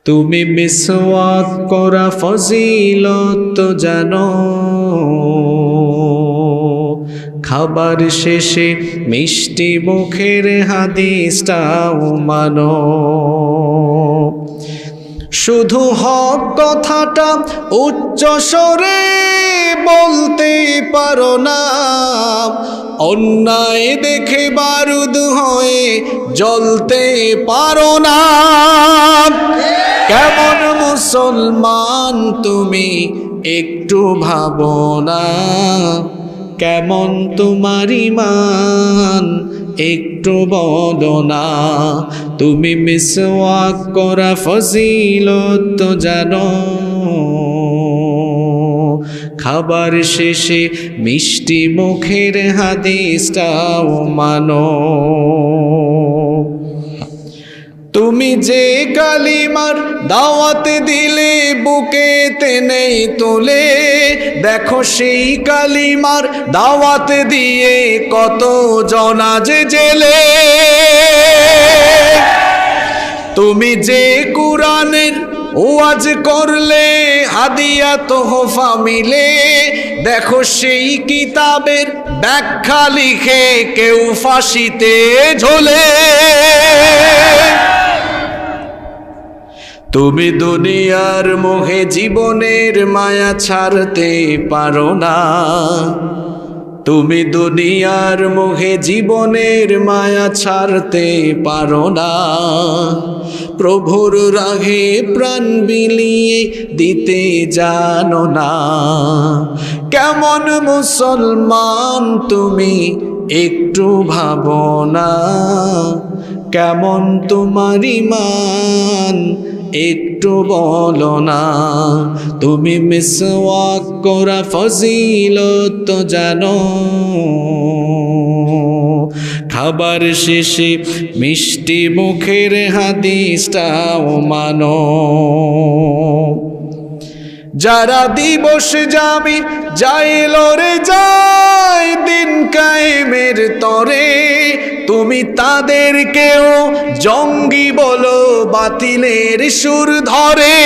তুমি মিসওয়াক করা ফজিলত জানো, খাবার শেষে মিষ্টি মুখের হাদিসটাও মানো। শুধু হক কথাটা উচ্চ স্বরে বলতে পারো না, অন্যায় দেখে বারুদ হয়ে জ্বলতে পারো না। কেমন মুসলমান তুমি একটু ভাবো না, কেমন তোমার ঈমান একটু বলো না। তুমি মিসওয়াক করা ফজিলত জানো, খাবার শেষে মিষ্টি মুখের হাদিসটাও মানো। তুমি যে কালিমার দাওয়াত দিলে বুকে টেনেই তোলে, দেখো সেই কালিমার দাওয়াত দিয়ে কত জনা যে জেলে। তুমি যে কুরআনের ওয়াজ করলে হাদিয়া তোহফা মিলে, দেখো সেই কিতাবের ব্যাখ্যা লিখে কেউ ফাঁসিতে ঝোলে। তুমি দুনিয়ার মোহে জীবনের মায়া ছাড়তে পারো না, তুমি দুনিয়ার মোহে জীবনের মায়া ছাড়তে পারো না। প্রভুর রাহে প্রাণ বিলিয়ে দিতে জানো না। কেমন মুসলমান তুমি একটু ভাবো না, কেমন তোমার ঈমান একটু বলো না। তুমি মিসওয়াক করা ফজিলত জানো, খাবার শেষে মিষ্টি মুখের হাদিসটাও মানো। যারা দিবস যাবি যায় লড়ে যায় দিন কায়েমের তরে, তুমি তাদেরকেও জঙ্গি বলো বাতিলের সুর ধরে।